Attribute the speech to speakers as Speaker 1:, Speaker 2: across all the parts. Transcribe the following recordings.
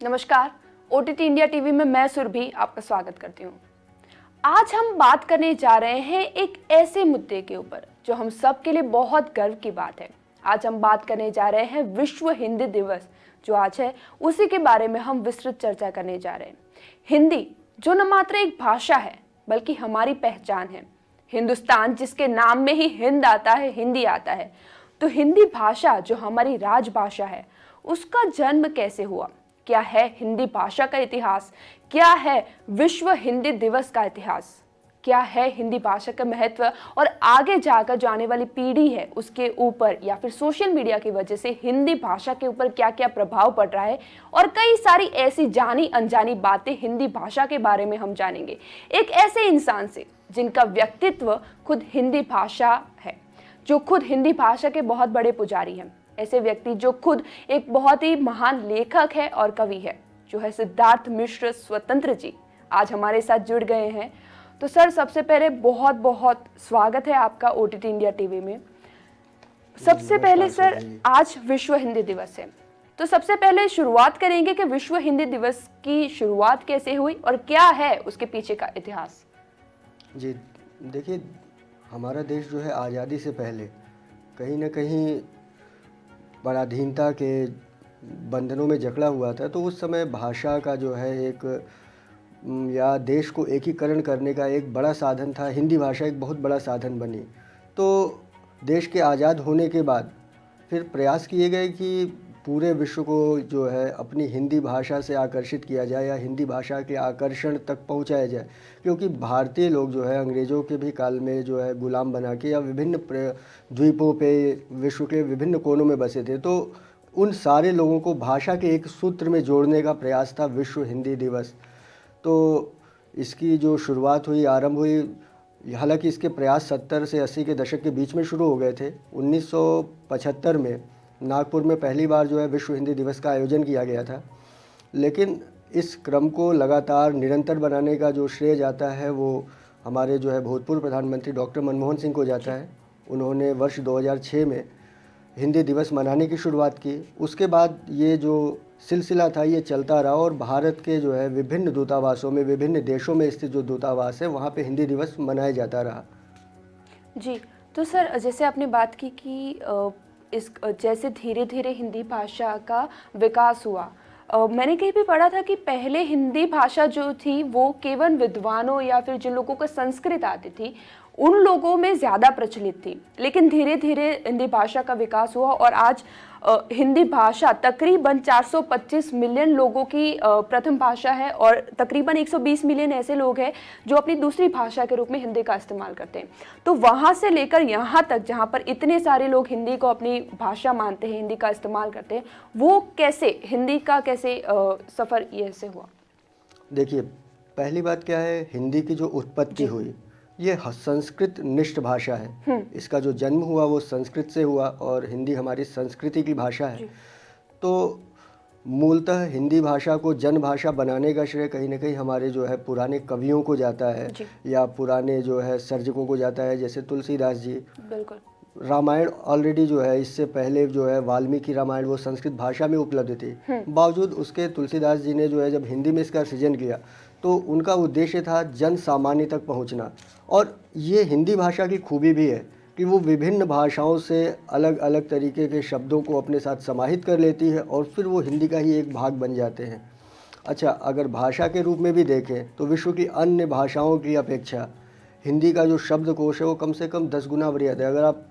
Speaker 1: नमस्कार। OTT India TV में मैं सुरभि आपका स्वागत करती हूँ। आज हम बात करने जा रहे हैं एक ऐसे मुद्दे के ऊपर जो हम सब के लिए बहुत गर्व की बात है। आज हम बात करने जा रहे हैं विश्व हिंदी दिवस जो आज है, उसी के बारे में हम विस्तृत चर्चा करने जा रहे हैं। हिंदी जो न मात्र एक भाषा है बल्कि हमारी पहचान है। हिंदुस्तान जिसके नाम में ही हिंद आता है, हिंदी आता है, तो हिंदी भाषा जो हमारी राजभाषा है उसका जन्म कैसे हुआ, क्या है हिंदी भाषा का इतिहास, क्या है विश्व हिंदी दिवस का इतिहास, क्या है हिंदी भाषा का महत्व और आगे जाकर जो आने वाली पीढ़ी है उसके ऊपर या फिर सोशल मीडिया की वजह से हिंदी भाषा के ऊपर क्या क्या प्रभाव पड़ रहा है, और कई सारी ऐसी जानी अनजानी बातें हिंदी भाषा के बारे में हम जानेंगे एक ऐसे इंसान से जिनका व्यक्तित्व खुद हिंदी भाषा है, जो खुद हिंदी भाषा के बहुत बड़े पुजारी हैं। ऐसे व्यक्ति जो खुद एक बहुत ही महान लेखक है और कवि है, जो है सिद्धार्थ मिश्र स्वतंत्र जी, आज हमारे साथ जुड़ गए हैं। तो सर, सबसे पहले बहुत बहुत स्वागत है आपका ओटीटी इंडिया टीवी में। सबसे पहले सर, आज विश्व हिंदी दिवस है, तो सबसे पहले शुरुआत करेंगे कि विश्व हिंदी दिवस की शुरुआत कैसे हुई और क्या है उसके पीछे का इतिहास।
Speaker 2: जी देखिए, हमारा देश जो है आज़ादी से पहले कहीं ना कहीं पराधीनता के बंधनों में जकड़ा हुआ था। तो उस समय भाषा का जो है एक या देश को एकीकरण करने का एक बड़ा साधन था। हिंदी भाषा एक बहुत बड़ा साधन बनी। तो देश के आज़ाद होने के बाद फिर प्रयास किए गए कि पूरे विश्व को जो है अपनी हिंदी भाषा से आकर्षित किया जाए या हिंदी भाषा के आकर्षण तक पहुंचाया जाए, क्योंकि भारतीय लोग जो है अंग्रेज़ों के भी काल में जो है गुलाम बना के या विभिन्न द्वीपों पे विश्व के विभिन्न कोनों में बसे थे। तो उन सारे लोगों को भाषा के एक सूत्र में जोड़ने का प्रयास था विश्व हिंदी दिवस। तो इसकी जो शुरुआत हुई, आरंभ हुई, हालांकि इसके प्रयास 70 से 80 के दशक के बीच में शुरू हो गए थे। 1975 में नागपुर में पहली बार जो है विश्व हिंदी दिवस का आयोजन किया गया था। लेकिन इस क्रम को लगातार निरंतर बनाने का जो श्रेय जाता है वो हमारे जो है भूतपूर्व प्रधानमंत्री डॉक्टर मनमोहन सिंह को जाता है। उन्होंने वर्ष 2006 में हिंदी दिवस मनाने की शुरुआत की। उसके बाद ये जो सिलसिला था ये चलता रहा और भारत के जो है विभिन्न दूतावासों में, विभिन्न देशों में स्थित जो दूतावास है वहाँ पे हिंदी दिवस मनाया जाता रहा।
Speaker 1: जी, तो सर जैसे आपने बात की कि इस जैसे धीरे धीरे हिंदी भाषा का विकास हुआ, मैंने कहीं भी पढ़ा था कि पहले हिंदी भाषा जो थी वो केवल विद्वानों या फिर जिन लोगों को संस्कृत आती थी उन लोगों में ज़्यादा प्रचलित थी, लेकिन धीरे धीरे हिंदी भाषा का विकास हुआ और आज हिंदी भाषा तकरीबन 425 मिलियन लोगों की प्रथम भाषा है और तकरीबन 120 मिलियन ऐसे लोग हैं जो अपनी दूसरी भाषा के रूप में हिंदी का इस्तेमाल करते हैं। तो वहाँ से लेकर यहाँ तक जहाँ पर इतने सारे लोग हिंदी को अपनी भाषा मानते हैं, हिंदी का इस्तेमाल करते हैं, वो कैसे हिंदी का कैसे सफ़र ये से हुआ?
Speaker 2: देखिए, पहली बात क्या है, हिंदी की जो उत्पत्ति हुई ये संस्कृत निष्ठ भाषा है। इसका जो जन्म हुआ वो संस्कृत से हुआ और हिंदी हमारी संस्कृति की भाषा है। तो मूलतः हिंदी भाषा को जन भाषा बनाने का श्रेय कहीं ना कहीं हमारे जो है पुराने कवियों को जाता है या पुराने जो है सर्जकों को जाता है, जैसे तुलसीदास जी।
Speaker 1: बिल्कुल।
Speaker 2: रामायण ऑलरेडी जो है इससे पहले जो है वाल्मीकि रामायण वो संस्कृत भाषा में उपलब्ध थी। बावजूद उसके तुलसीदास जी ने जो है जब हिंदी में इसका सृजन किया तो उनका उद्देश्य था जन सामान्य तक पहुंचना। और ये हिंदी भाषा की खूबी भी है कि वो विभिन्न भाषाओं से अलग अलग तरीके के शब्दों को अपने साथ समाहित कर लेती है और फिर वो हिंदी का ही एक भाग बन जाते हैं। अच्छा, अगर भाषा के रूप में भी देखें तो विश्व की अन्य भाषाओं की अपेक्षा हिंदी का जो शब्दकोश है वो कम से कम 10 गुना बृहद है। अगर आप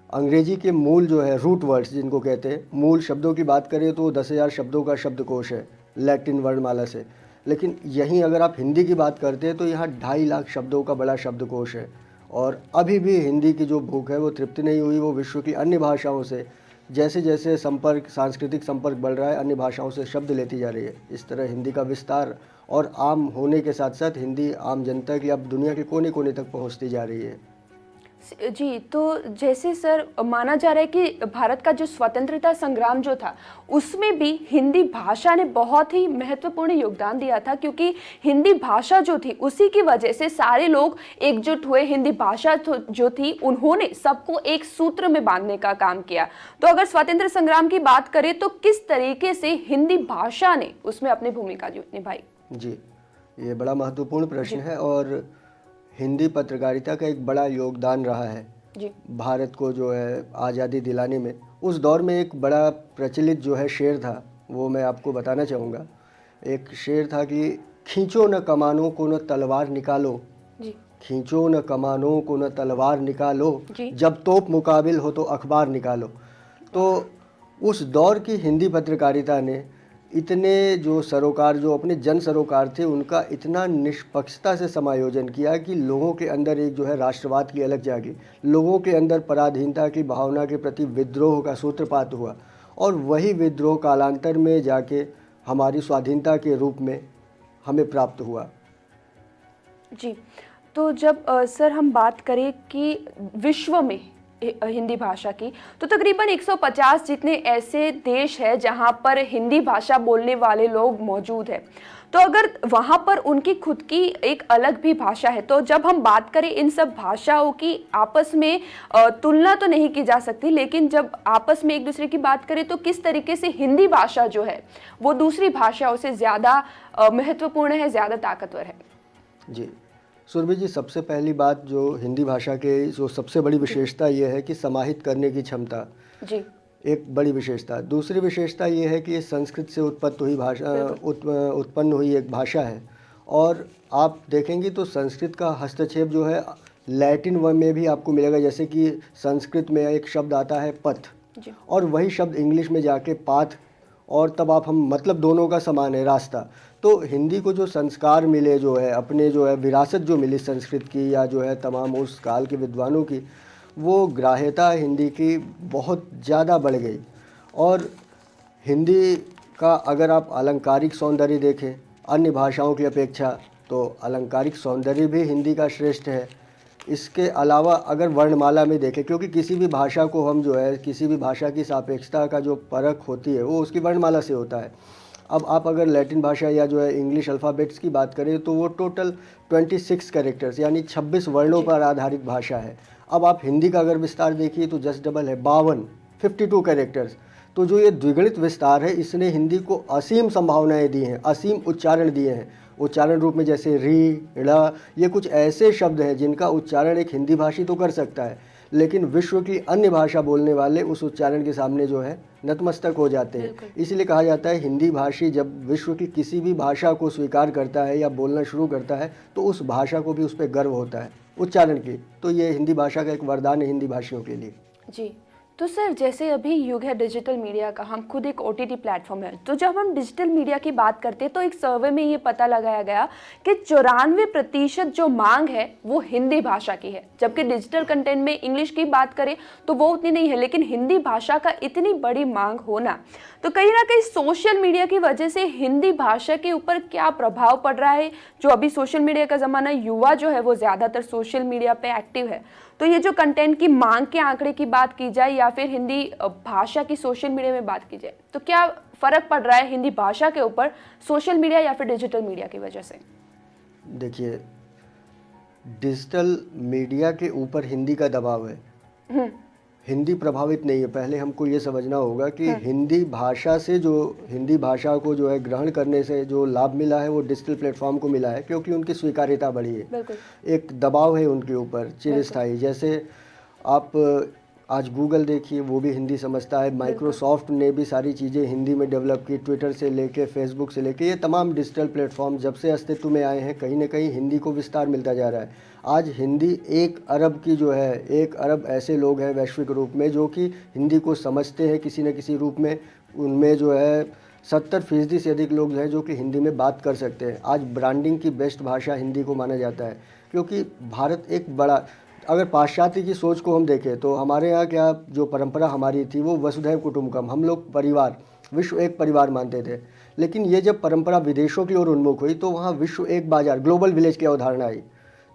Speaker 2: अंग्रेजी के मूल जो है रूट वर्ड्स जिनको कहते हैं, मूल शब्दों की बात करें तो 10,000 शब्दों का शब्दकोश है लैटिन वर्णमाला से। लेकिन यहीं अगर आप हिंदी की बात करते हैं तो यहाँ 2.5 लाख शब्दों का बड़ा शब्दकोश है। और अभी भी हिंदी की जो भूख है वो तृप्त नहीं हुई। वो विश्व की अन्य भाषाओं से जैसे जैसे संपर्क, सांस्कृतिक संपर्क बढ़ रहा है, अन्य भाषाओं से शब्द लेती जा रही है। इस तरह हिंदी का विस्तार और आम होने के साथ साथ हिंदी आम जनता की अब दुनिया के कोने कोने तक पहुँचती जा रही है।
Speaker 1: जी, तो जैसे सर माना जा रहा है कि भारत का जो स्वतंत्रता संग्राम जो था, उसमें भी हिंदी भाषा ने बहुत ही महत्वपूर्ण योगदान दिया था, क्योंकि हिंदी भाषा जो थी उसी की वजह से सारे लोग एकजुट हुए। हिंदी भाषा जो थी उन्होंने सबको एक सूत्र में बांधने का काम किया। तो अगर स्वतंत्र संग्राम की बात करें तो किस तरीके से हिंदी भाषा ने उसमें अपनी भूमिका निभाई?
Speaker 2: जी, ये बड़ा महत्वपूर्ण प्रश्न
Speaker 1: जी
Speaker 2: है और हिंदी पत्रकारिता का एक बड़ा योगदान रहा है
Speaker 1: जी
Speaker 2: भारत को जो है आज़ादी दिलाने में। उस दौर में एक बड़ा प्रचलित जो है शेर था, वो मैं आपको बताना चाहूँगा। एक शेर था कि खींचो न कमानों को न तलवार निकालो,
Speaker 1: जी
Speaker 2: खींचो न कमानों को न तलवार निकालो,
Speaker 1: जी
Speaker 2: जब तोप मुकाबिल हो तो अखबार निकालो। तो उस दौर की हिंदी पत्रकारिता ने इतने जो सरोकार, जो अपने जन सरोकार थे, उनका इतना निष्पक्षता से समायोजन किया कि लोगों के अंदर एक जो है राष्ट्रवाद की अलग जागी, लोगों के अंदर पराधीनता की भावना के प्रति विद्रोह का सूत्रपात हुआ और वही विद्रोह कालांतर में जाके हमारी स्वाधीनता के रूप में हमें प्राप्त हुआ।
Speaker 1: जी। तो जब सर हम बात करें कि विश्व में हिंदी भाषा की, तो तकरीबन 150 जितने ऐसे देश हैं जहां पर हिंदी भाषा बोलने वाले लोग मौजूद हैं। तो अगर वहां पर उनकी खुद की एक अलग भी भाषा है, तो जब हम बात करें इन सब भाषाओं की आपस में तुलना तो नहीं की जा सकती, लेकिन जब आपस में एक दूसरे की बात करें तो किस तरीके से हिंदी भाषा जो है वो दूसरी भाषाओं से ज़्यादा महत्वपूर्ण है, ज़्यादा ताकतवर है?
Speaker 2: जी, सुरभि जी, सबसे पहली बात जो हिंदी भाषा के जो सबसे बड़ी विशेषता ये है कि समाहित करने की क्षमता,
Speaker 1: जी
Speaker 2: एक बड़ी विशेषता। दूसरी विशेषता ये है कि ये संस्कृत से उत्पन्न हुई एक भाषा है और आप देखेंगे तो संस्कृत का हस्तक्षेप जो है लैटिन व में भी आपको मिलेगा। जैसे कि संस्कृत में एक शब्द आता है पथ
Speaker 1: जी
Speaker 2: और वही शब्द इंग्लिश में जाके पाथ, और तब आप हम मतलब दोनों का समान है, रास्ता। तो हिंदी को जो संस्कार मिले, जो है अपने जो है विरासत जो मिली संस्कृत की या जो है तमाम उस काल के विद्वानों की, वो ग्राह्यता हिंदी की बहुत ज़्यादा बढ़ गई। और हिंदी का अगर आप अलंकारिक सौंदर्य देखें अन्य भाषाओं की अपेक्षा, तो अलंकारिक सौंदर्य भी हिंदी का श्रेष्ठ है। इसके अलावा अगर वर्णमाला में देखें, क्योंकि किसी भी भाषा को हम जो है किसी भी भाषा की सापेक्षता का जो परख होती है वो उसकी वर्णमाला से होता है। अब आप अगर लैटिन भाषा या जो है इंग्लिश अल्फ़ाबेट्स की बात करें तो वो टोटल 26 कैरेक्टर्स यानी 26 वर्णों पर आधारित भाषा है। अब आप हिंदी का अगर विस्तार देखिए तो जस्ट डबल है, 52 कैरेक्टर्स। तो जो ये द्विगुणित विस्तार है, इसने हिंदी को असीम संभावनाएं दी हैं, असीम उच्चारण दिए हैं। उच्चारण रूप में जैसे री, ड़, ये कुछ ऐसे शब्द हैं जिनका उच्चारण एक हिंदी भाषी तो कर सकता है, लेकिन विश्व की अन्य भाषा बोलने वाले उस उच्चारण के सामने जो है नतमस्तक हो जाते हैं। इसलिए कहा जाता है हिंदी भाषी जब विश्व की किसी भी भाषा को स्वीकार करता है या बोलना शुरू करता है तो उस भाषा को भी उस पर गर्व होता है उच्चारण की। तो ये हिंदी भाषा का एक वरदान है हिंदी भाषियों के लिए।
Speaker 1: जी। तो सर जैसे अभी युग है डिजिटल मीडिया का, हम खुद एक ओटीटी प्लेटफॉर्म है, तो जब हम डिजिटल मीडिया की बात करते हैं तो एक सर्वे में ये पता लगाया गया कि 94% जो मांग है वो हिंदी भाषा की है, जबकि डिजिटल कंटेंट में इंग्लिश की बात करें तो वो उतनी नहीं है। लेकिन हिंदी भाषा का इतनी बड़ी मांग होना, तो कहीं ना कहीं सोशल मीडिया की वजह से हिंदी भाषा के ऊपर क्या प्रभाव पड़ रहा है? जो अभी सोशल मीडिया का ज़माना, युवा जो है वो ज़्यादातर सोशल मीडिया पे एक्टिव है, तो ये जो कंटेंट की मांग के आंकड़े की बात की जाए या फिर हिंदी भाषा की सोशल मीडिया में बात की जाए, तो क्या फ़र्क पड़ रहा है हिंदी भाषा के ऊपर सोशल मीडिया या फिर डिजिटल मीडिया की वजह से?
Speaker 2: देखिए, डिजिटल मीडिया के ऊपर हिंदी का दबाव है, हिंदी प्रभावित नहीं है। पहले हमको ये समझना होगा कि हिंदी भाषा से जो हिंदी भाषा को जो है ग्रहण करने से जो लाभ मिला है वो डिजिटल प्लेटफॉर्म को मिला है, क्योंकि उनकी स्वीकार्यता बढ़ी है। एक दबाव है उनके ऊपर चिरस्थायी। जैसे आप आज गूगल देखिए, वो भी हिंदी समझता है। माइक्रोसॉफ्ट ने भी सारी चीज़ें हिंदी में डेवलप की, ट्विटर से लेके फेसबुक से लेके ये तमाम डिजिटल प्लेटफॉर्म जब से अस्तित्व में आए हैं कहीं ना कहीं हिंदी को विस्तार मिलता जा रहा है। आज हिंदी 1 अरब की जो है 1 अरब ऐसे लोग हैं वैश्विक रूप में जो कि हिंदी को समझते हैं किसी न किसी रूप में। उनमें जो है 70% से अधिक लोग हैं जो कि हिंदी में बात कर सकते हैं। आज ब्रांडिंग की बेस्ट भाषा हिंदी को माना जाता है, क्योंकि भारत एक बड़ा, अगर पाश्चात्य की सोच को हम देखें तो हमारे यहाँ क्या जो परंपरा हमारी थी वो वसुधैव कुटुंबकम, हम लोग परिवार, विश्व एक परिवार मानते थे। लेकिन ये जब परंपरा विदेशों की ओर उन्मुख हुई तो वहाँ विश्व एक बाजार, ग्लोबल विलेज की अवधारणा आई।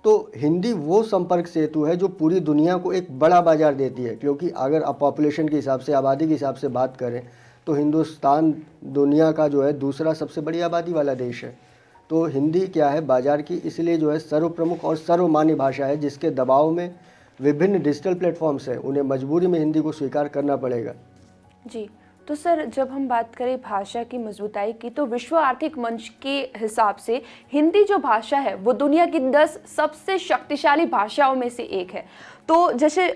Speaker 2: तो हिंदी वो संपर्क सेतु है जो पूरी दुनिया को एक बड़ा बाजार देती है, क्योंकि अगर आप पॉपुलेशन के हिसाब से, आबादी के हिसाब से बात करें तो हिंदुस्तान दुनिया का जो है दूसरा सबसे बड़ी आबादी वाला देश है। तो हिंदी क्या है, बाजार की इसलिए जो है सर्वप्रमुख और सर्वमान्य भाषा है, जिसके दबाव में विभिन्न डिजिटल प्लेटफॉर्म्स हैं, उन्हें मजबूरी में हिंदी को स्वीकार करना पड़ेगा।
Speaker 1: जी, तो सर जब हम बात करें भाषा की मजबूताई की, तो विश्व आर्थिक मंच के हिसाब से हिंदी जो भाषा है वो दुनिया की 10 सबसे शक्तिशाली भाषाओं में से एक है। तो जैसे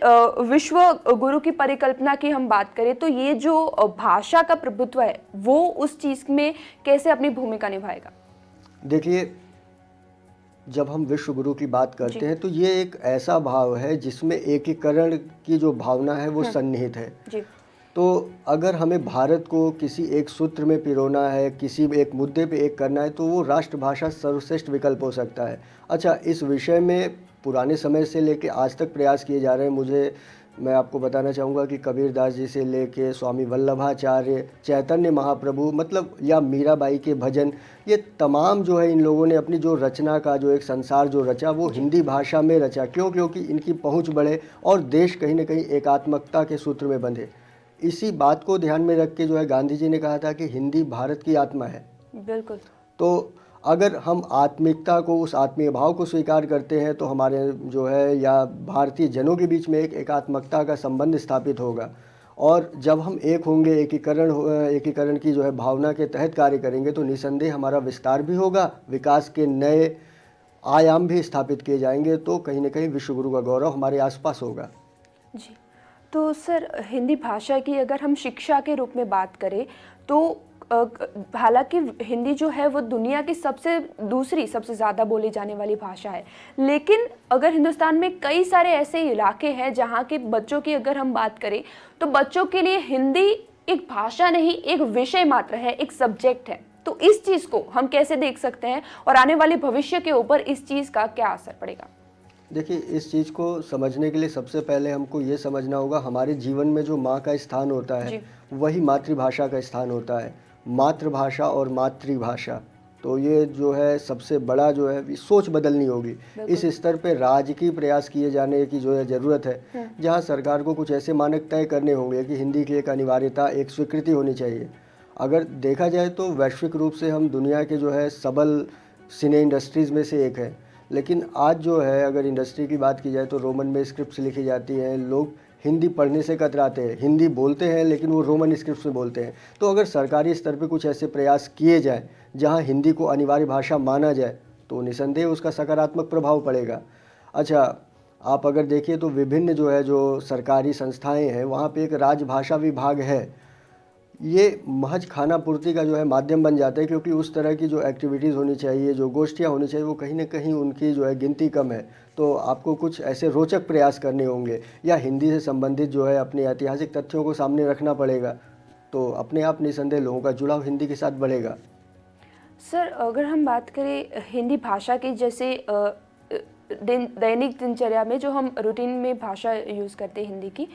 Speaker 1: विश्व गुरु की परिकल्पना की हम बात करें, तो ये जो भाषा का प्रभुत्व है वो उस चीज़ में कैसे अपनी भूमिका निभाएगा?
Speaker 2: देखिए, जब हम विश्व गुरु की बात करते हैं तो ये एक ऐसा भाव है जिसमें एकीकरण की जो भावना है वो सन्निहित है।
Speaker 1: जी।
Speaker 2: तो अगर हमें भारत को किसी एक सूत्र में पिरोना है, किसी एक मुद्दे पे एक करना है, तो वो राष्ट्रभाषा सर्वश्रेष्ठ विकल्प हो सकता है। अच्छा, इस विषय में पुराने समय से लेके आज तक प्रयास किए जा रहे हैं। मैं आपको बताना चाहूँगा कि कबीरदास जी से लेके स्वामी वल्लभाचार्य, चैतन्य महाप्रभु, मतलब या मीराबाई के भजन, ये तमाम जो है इन लोगों ने अपनी जो रचना का जो एक संसार जो रचा वो हिंदी भाषा में रचा। क्यों? क्योंकि इनकी पहुँच बढ़े और देश कहीं ना कहीं एकात्मकता के सूत्र में बंधे। इसी बात को ध्यान में रख के जो है गांधी जी ने कहा था कि हिंदी भारत की आत्मा है।
Speaker 1: बिल्कुल।
Speaker 2: तो अगर हम आत्मिकता को, उस आत्मीय भाव को स्वीकार करते हैं तो हमारे जो है या भारतीय जनों के बीच में एक एकात्मकता का संबंध स्थापित होगा। और जब हम एक होंगे, एकीकरण की जो है भावना के तहत कार्य करेंगे, तो निसंदेह हमारा विस्तार भी होगा, विकास के नए आयाम भी स्थापित किए जाएंगे। तो कहीं ना कहीं विश्वगुरु का गौरव हमारे आसपास होगा।
Speaker 1: जी, तो सर हिंदी भाषा की अगर हम शिक्षा के रूप में बात करें, तो हालांकि हिंदी जो है वो दुनिया की दूसरी सबसे ज़्यादा बोली जाने वाली भाषा है, लेकिन अगर हिंदुस्तान में कई सारे ऐसे इलाके हैं जहाँ के बच्चों की अगर हम बात करें, तो बच्चों के लिए हिंदी एक भाषा नहीं, एक विषय मात्र है, एक सब्जेक्ट है। तो इस चीज़ को हम कैसे देख सकते हैं और आने वाले भविष्य के ऊपर इस चीज़ का क्या असर पड़ेगा?
Speaker 2: देखिए, इस चीज़ को समझने के लिए सबसे पहले हमको ये समझना होगा, हमारे जीवन में जो माँ का स्थान होता है वही मातृभाषा का स्थान होता है। मातृभाषा और मातृभाषा, तो ये जो है सबसे बड़ा जो है सोच बदलनी होगी। इस स्तर पे राजकीय प्रयास किए जाने की जो है ज़रूरत है, जहाँ सरकार को कुछ ऐसे मानक तय करने होंगे कि हिंदी की एक अनिवार्यता, एक स्वीकृति होनी चाहिए। अगर देखा जाए तो वैश्विक रूप से हम दुनिया के जो है सबल सिने इंडस्ट्रीज़ में से एक है, लेकिन आज जो है अगर इंडस्ट्री की बात की जाए तो रोमन में स्क्रिप्ट्स लिखी जाती हैं। लोग हिंदी पढ़ने से कतराते हैं, हिंदी बोलते हैं लेकिन वो रोमन स्क्रिप्ट्स में बोलते हैं। तो अगर सरकारी स्तर पे कुछ ऐसे प्रयास किए जाएं जहां हिंदी को अनिवार्य भाषा माना जाए, तो निसंदेह उसका सकारात्मक प्रभाव पड़ेगा। अच्छा, आप अगर देखिए तो विभिन्न जो है जो सरकारी संस्थाएँ हैं वहाँ पर एक राजभाषा विभाग है। ये महज खाना पूर्ति का जो है माध्यम बन जाता है, क्योंकि उस तरह की जो एक्टिविटीज़ होनी चाहिए, जो गोष्ठियाँ होनी चाहिए, वो कहीं ना कहीं उनकी जो है गिनती कम है। तो आपको कुछ ऐसे रोचक प्रयास करने होंगे, या हिंदी से संबंधित जो है अपने ऐतिहासिक तथ्यों को सामने रखना पड़ेगा। तो अपने आप निसंदेह लोगों का जुड़ाव हिंदी के साथ बढ़ेगा।
Speaker 1: सर अगर हम बात करें हिंदी भाषा की, जैसे दैनिक दिनचर्या में जो हम रूटीन में भाषा यूज़ करते हैं हिंदी की,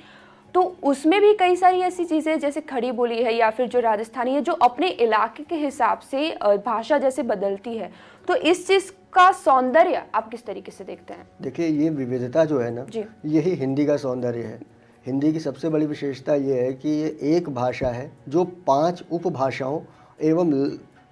Speaker 1: तो उसमें भी कई सारी ऐसी चीज़ें जैसे खड़ी बोली है या फिर जो राजस्थानी है, जो अपने इलाके के हिसाब से भाषा जैसे बदलती है। तो इस चीज़ का सौंदर्य आप किस तरीके से देखते हैं?
Speaker 2: देखिए, ये विविधता जो है ना, यही हिंदी का सौंदर्य है। हिंदी की सबसे बड़ी विशेषता ये है कि ये एक भाषा है जो 5 उपभाषाओं एवं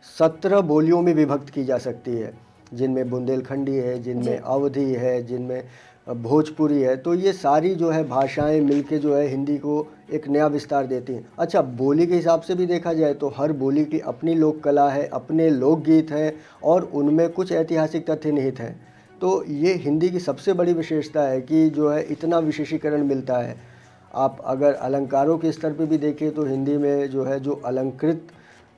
Speaker 2: 17 बोलियों में विभक्त की जा सकती है, जिनमें बुंदेलखंडी है, जिनमें अवधी है, जिनमें भोजपुरी है। तो ये सारी जो है भाषाएं मिलके जो है हिंदी को एक नया विस्तार देती हैं। अच्छा, बोली के हिसाब से भी देखा जाए तो हर बोली की अपनी लोक कला है, अपने लोकगीत हैं और उनमें कुछ ऐतिहासिक तथ्य निहित हैं। तो ये हिंदी की सबसे बड़ी विशेषता है कि जो है इतना विशेषीकरण मिलता है। आप अगर अलंकारों के स्तर पे भी देखें तो हिंदी में जो है जो अलंकृत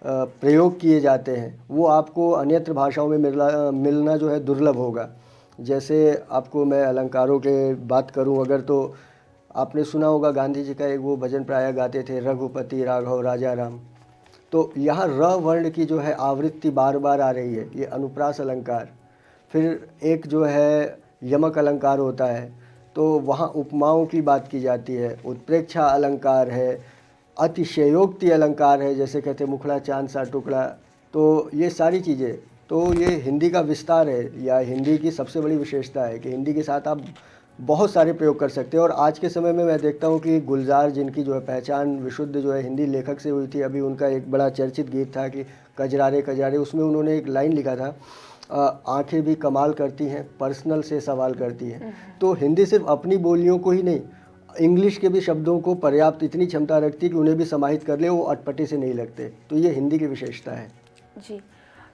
Speaker 2: प्रयोग किए जाते हैं वो आपको अन्यत्र भाषाओं में मिलना जो है दुर्लभ होगा। जैसे आपको मैं अलंकारों के बात करूं अगर, तो आपने सुना होगा गांधी जी का एक वो भजन प्रायः गाते थे, रघुपति राघव राजा राम। तो यहाँ र वर्ण की जो है आवृत्ति बार बार आ रही है, ये अनुप्रास अलंकार। फिर एक जो है यमक अलंकार होता है, तो वहाँ उपमाओं की बात की जाती है। उत्प्रेक्षा अलंकार है, अतिशयोक्ति अलंकार है, जैसे कहते मुखड़ा चांद सा टुकड़ा। तो ये सारी चीज़ें तो ये हिंदी का विस्तार है, या हिंदी की सबसे बड़ी विशेषता है कि हिंदी के साथ आप बहुत सारे प्रयोग कर सकते हैं। और आज के समय में मैं देखता हूँ कि गुलजार, जिनकी जो है पहचान विशुद्ध जो है हिंदी लेखक से हुई थी, अभी उनका एक बड़ा चर्चित गीत था कि कजरारे कजरारे, उसमें उन्होंने एक लाइन लिखा था, आंखें भी कमाल करती हैं, पर्सनल से सवाल करती हैं। तो हिंदी सिर्फ अपनी बोलियों को ही नहीं, इंग्लिश के भी शब्दों को पर्याप्त इतनी क्षमता रखती है कि उन्हें भी समाहित कर ले, वो अटपटे से नहीं लगते। तो ये हिंदी की विशेषता है।
Speaker 1: जी,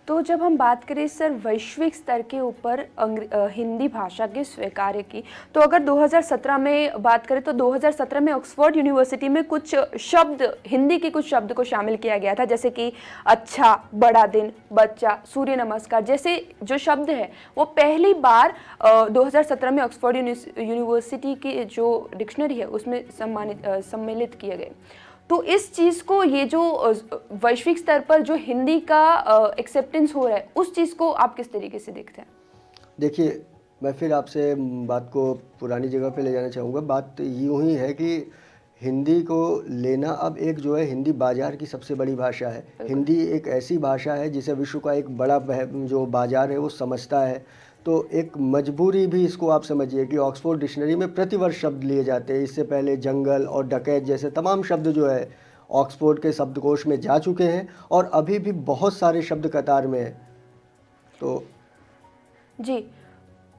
Speaker 1: तो जब हम बात करें सर वैश्विक स्तर के ऊपर हिंदी भाषा के स्वीकार्य की, तो अगर 2017 में बात करें तो 2017 में ऑक्सफोर्ड यूनिवर्सिटी में कुछ शब्द, हिंदी के कुछ शब्द को शामिल किया गया था, जैसे कि अच्छा, बड़ा दिन, बच्चा, सूर्य नमस्कार जैसे जो शब्द है वो पहली बार 2017 में ऑक्सफोर्ड यूनिवर्सिटी की जो डिक्शनरी है उसमें सम्मिलित किए गए। तो इस चीज़ को, ये जो वैश्विक स्तर पर जो हिंदी का एक्सेप्टेंस हो रहा है, उस चीज़ को आप किस तरीके से देखते हैं?
Speaker 2: देखिए, मैं फिर आपसे बात को पुरानी जगह पे ले जाना चाहूँगा। बात यूँ ही है कि हिंदी को लेना अब एक जो है हिंदी बाज़ार की सबसे बड़ी भाषा है। हिंदी एक ऐसी भाषा है जिसे विश्व का एक बड़ा जो बाज़ार है वो समझता है। तो एक मजबूरी भी इसको आप समझिए कि ऑक्सफोर्ड डिक्शनरी में प्रतिवर्ष शब्द लिए जाते हैं। इससे पहले जंगल और डकैत जैसे तमाम शब्द जो है ऑक्सफोर्ड के शब्दकोश में जा चुके हैं, और अभी भी बहुत सारे शब्द कतार में हैं। तो
Speaker 1: जी,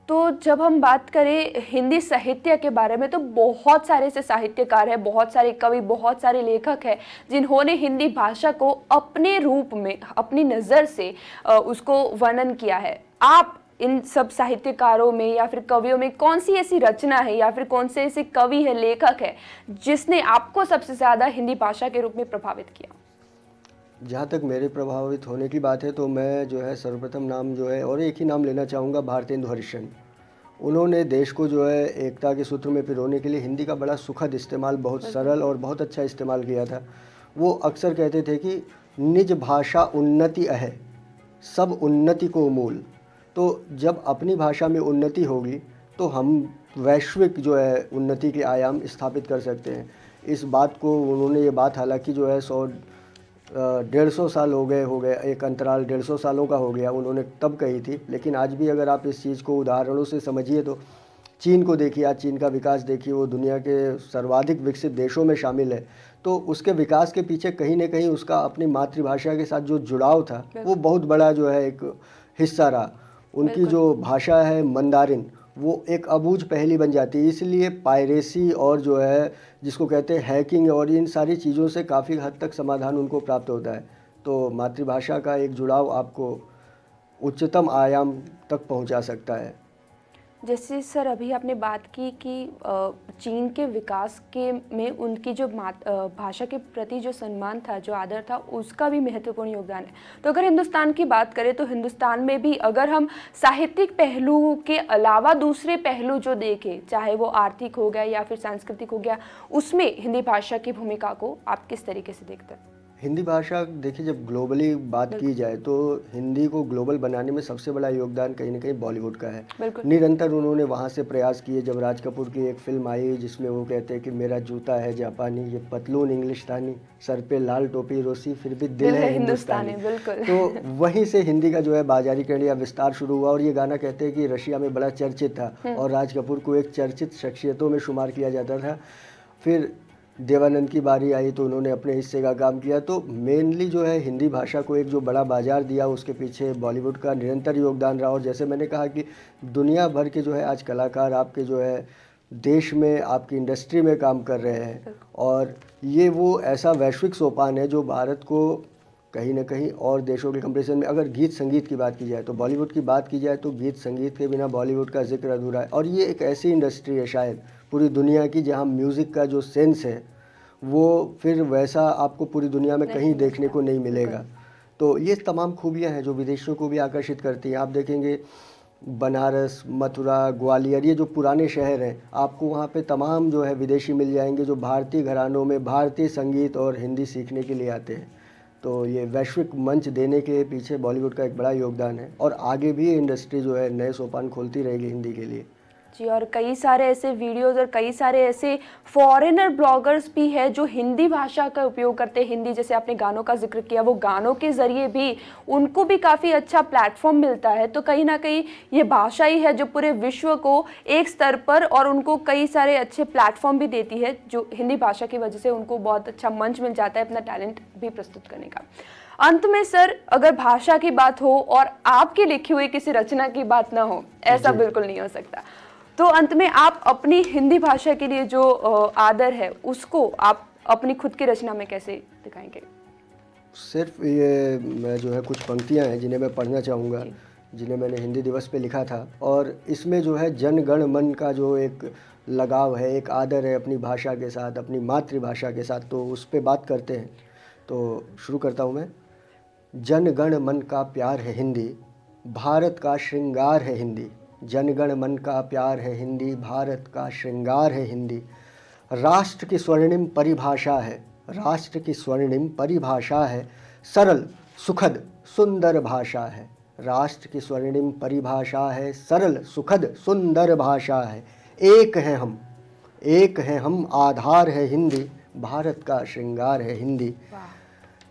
Speaker 1: तो जब हम बात करें हिंदी साहित्य के बारे में, तो बहुत सारे ऐसे साहित्यकार हैं, बहुत सारे कवि, बहुत सारे लेखक हैं जिन्होंने हिंदी भाषा को अपने रूप में, अपनी नज़र से उसको वर्णन किया है। आप इन सब साहित्यकारों में या फिर कवियों में कौन सी ऐसी रचना है या फिर कौन से ऐसे कवि है, लेखक है जिसने आपको सबसे ज़्यादा हिंदी भाषा के रूप में प्रभावित किया?
Speaker 2: जहाँ तक मेरे प्रभावित होने की बात है, तो मैं जो है सर्वप्रथम नाम जो है, और एक ही नाम लेना चाहूँगा, भारतेंदु हरिश्चंद्र। उन्होंने देश को जो है एकता के सूत्र में पिरोने के लिए हिंदी का बड़ा सुखद इस्तेमाल, बहुत सरल और बहुत अच्छा इस्तेमाल किया था। वो अक्सर कहते थे कि निज भाषा उन्नति अहै, सब उन्नति को मूल। तो जब अपनी भाषा में उन्नति होगी तो हम वैश्विक जो है उन्नति के आयाम स्थापित कर सकते हैं। इस बात को उन्होंने, ये बात हालांकि जो है 100-150 साल हो गए, एक अंतराल 150 सालों का हो गया, उन्होंने तब कही थी। लेकिन आज भी अगर आप इस चीज़ को उदाहरणों से समझिए तो चीन को देखिए, आज चीन का विकास देखिए, वो दुनिया के सर्वाधिक विकसित देशों में शामिल है। तो उसके विकास के पीछे कहीं ना कहीं उसका अपनी मातृभाषा के साथ जो जुड़ाव था वो बहुत बड़ा जो है एक हिस्सा रहा। उनकी जो भाषा है मंदारिन, वो एक अबूझ पहेली बन जाती है। इसलिए पायरेसी और जो है जिसको कहते हैं हैकिंग और इन सारी चीज़ों से काफ़ी हद तक समाधान उनको प्राप्त होता है। तो मातृभाषा का एक जुड़ाव आपको उच्चतम आयाम तक पहुंचा सकता है।
Speaker 1: जैसे सर अभी आपने बात की कि चीन के विकास के में उनकी जो भाषा के प्रति जो सम्मान था, जो आदर था, उसका भी महत्वपूर्ण योगदान है। तो अगर हिंदुस्तान की बात करें तो हिंदुस्तान में भी अगर हम साहित्यिक पहलू के अलावा दूसरे पहलू जो देखें, चाहे वो आर्थिक हो गया या फिर सांस्कृतिक हो गया, उसमें हिंदी भाषा की भूमिका को आप किस तरीके से देखते हैं?
Speaker 2: हिंदी भाषा देखिए, जब ग्लोबली बात की जाए तो हिंदी को ग्लोबल बनाने में सबसे बड़ा योगदान कहीं ना कहीं बॉलीवुड का है। निरंतर उन्होंने वहाँ से प्रयास किए। जब राज कपूर की एक फिल्म आई जिसमें वो कहते हैं कि मेरा जूता है जापानी, ये पतलून इंग्लिशतानी, सर पे लाल टोपी रोसी, फिर भी दिल है हिंदुस्तानी। तो वहीं से हिंदी का जो है बाजारीकरण या विस्तार शुरू हुआ। और ये गाना कहते हैं कि रशिया में बड़ा चर्चित था और राज कपूर को एक चर्चित शख्सियतों में शुमार किया जाता था। फिर देवानंद की बारी आई तो उन्होंने अपने हिस्से का काम किया। तो मेनली जो है हिंदी भाषा को एक जो बड़ा बाजार दिया, उसके पीछे बॉलीवुड का निरंतर योगदान रहा। और जैसे मैंने कहा कि दुनिया भर के जो है आज कलाकार आपके जो है देश में, आपकी इंडस्ट्री में काम कर रहे हैं। और ये वो ऐसा वैश्विक सोपान है जो भारत को कहीं ना कहीं और देशों के कंपैरिजन में, अगर गीत संगीत की बात की जाए तो बॉलीवुड की बात की जाए तो गीत संगीत के बिना बॉलीवुड का जिक्र अधूरा है। और ये एक ऐसी इंडस्ट्री है शायद पूरी दुनिया की जहाँ म्यूज़िक का जो सेंस है वो फिर वैसा आपको पूरी दुनिया में कहीं देखने को नहीं मिलेगा। तो ये तमाम खूबियाँ हैं जो विदेशियों को भी आकर्षित करती हैं। आप देखेंगे बनारस, मथुरा, ग्वालियर, ये जो पुराने शहर हैं, आपको वहाँ पे तमाम जो है विदेशी मिल जाएंगे जो भारतीय घरानों में भारतीय संगीत और हिंदी सीखने के लिए आते हैं। तो ये वैश्विक मंच देने के पीछे बॉलीवुड का एक बड़ा योगदान है और आगे भी ये इंडस्ट्री जो है नए सोपान खोलती रहेगी हिंदी के लिए।
Speaker 1: जी, और कई सारे ऐसे वीडियोज़ और कई सारे ऐसे फॉरेनर ब्लॉगर्स भी हैं जो हिंदी भाषा का उपयोग करते हैं। हिंदी, जैसे आपने गानों का ज़िक्र किया, वो गानों के ज़रिए भी उनको भी काफ़ी अच्छा प्लेटफ़ॉर्म मिलता है। तो कहीं न कहीं ये भाषा ही है जो पूरे विश्व को एक स्तर पर और उनको कई सारे अच्छे प्लेटफ़ॉर्म भी देती है, जो हिंदी भाषा की वजह से उनको बहुत अच्छा मंच मिल जाता है अपना टैलेंट भी प्रस्तुत करने का। अंत में सर, अगर भाषा की बात हो और आपकी लिखी हुई किसी रचना की बात ना हो, ऐसा
Speaker 2: जी।
Speaker 1: बिल्कुल नहीं हो सकता। तो अंत में आप अपनी हिंदी भाषा के लिए जो आदर है, उसको आप अपनी खुद की रचना में कैसे दिखाएँगे?
Speaker 2: सिर्फ ये मैं जो है कुछ पंक्तियाँ हैं जिन्हें मैं पढ़ना चाहूँगा,
Speaker 1: जी।
Speaker 2: जिन्हें मैंने हिंदी दिवस पे लिखा था। और इसमें जो है जन गण मन का जो एक लगाव है, एक आदर है अपनी भाषा के साथ, अपनी मातृभाषा के साथ, तो उस पे बात करते हैं। तो शुरू करता हूँ मैं। जन गण मन का प्यार है हिंदी, भारत का श्रृंगार है हिंदी। जन गण मन का प्यार है हिंदी, भारत का श्रृंगार है हिंदी। राष्ट्र की स्वर्णिम परिभाषा है, राष्ट्र की स्वर्णिम परिभाषा है, सरल सुखद सुंदर भाषा है। राष्ट्र की स्वर्णिम परिभाषा है, सरल सुखद सुंदर भाषा है। एक हैं हम, एक हैं हम, आधार है हिंदी, भारत का श्रृंगार है हिंदी।
Speaker 1: वाह!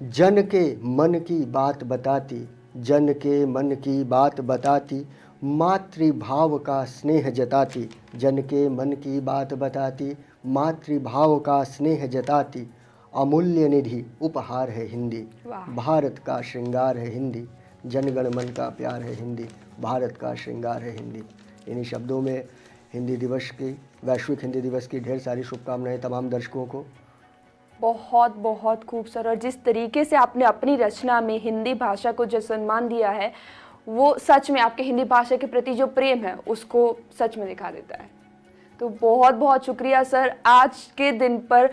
Speaker 2: जन के मन की बात बताती, जन के मन की बात बताती, मातृभाव का स्नेह जताती। जन के मन की बात बताती, मातृभाव का स्नेह जताती। अमूल्य निधि उपहार है हिंदी,
Speaker 1: वाह!
Speaker 2: भारत का श्रृंगार है हिंदी। जनगण मन का प्यार है हिंदी, भारत का श्रृंगार है हिंदी। इन्हीं शब्दों में हिंदी दिवस की, वैश्विक हिंदी दिवस की ढेर सारी शुभकामनाएं तमाम दर्शकों को।
Speaker 1: बहुत बहुत खूब सर, और जिस तरीके से आपने अपनी रचना में हिंदी भाषा को जो सम्मान दिया है, वो सच में आपके हिंदी भाषा के प्रति जो प्रेम है उसको सच में दिखा देता है। तो बहुत बहुत शुक्रिया सर, आज के दिन पर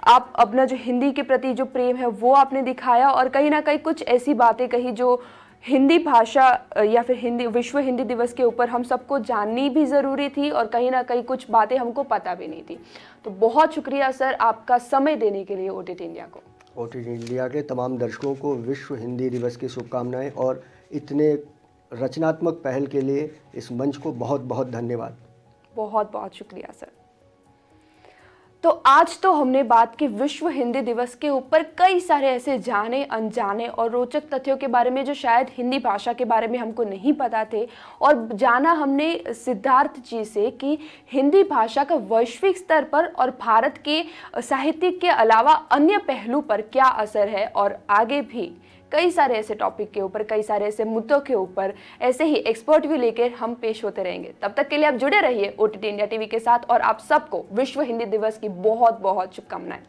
Speaker 1: आप अपना जो हिंदी के प्रति जो प्रेम है वो आपने दिखाया, और कहीं ना कहीं कुछ ऐसी बातें कही जो हिंदी भाषा या फिर हिंदी विश्व हिंदी दिवस के ऊपर हम सबको जाननी भी ज़रूरी थी, और कहीं ना कहीं कुछ बातें हमको पता भी नहीं थी। तो बहुत शुक्रिया सर आपका समय देने के लिए ओटीटी इंडिया को।
Speaker 2: ओटीटी इंडिया के तमाम दर्शकों को विश्व हिंदी दिवस की शुभकामनाएं, और इतने रचनात्मक पहल के लिए इस मंच को बहुत बहुत धन्यवाद।
Speaker 1: बहुत बहुत शुक्रिया सर। तो आज तो हमने बात की विश्व हिंदी दिवस के ऊपर कई सारे ऐसे जाने अनजाने और रोचक तथ्यों के बारे में जो शायद हिंदी भाषा के बारे में हमको नहीं पता थे, और जाना हमने सिद्धार्थ जी से कि हिंदी भाषा का वैश्विक स्तर पर और भारत के साहित्य के अलावा अन्य पहलू पर क्या असर है, और आगे भी कई सारे ऐसे टॉपिक के ऊपर, कई सारे ऐसे मुद्दों के ऊपर ऐसे ही एक्सपर्ट भी लेकर हम पेश होते रहेंगे। तब तक के लिए आप जुड़े रहिए ओटीटी इंडिया टीवी के साथ, और आप सबको विश्व हिंदी दिवस की बहुत बहुत शुभकामनाएं।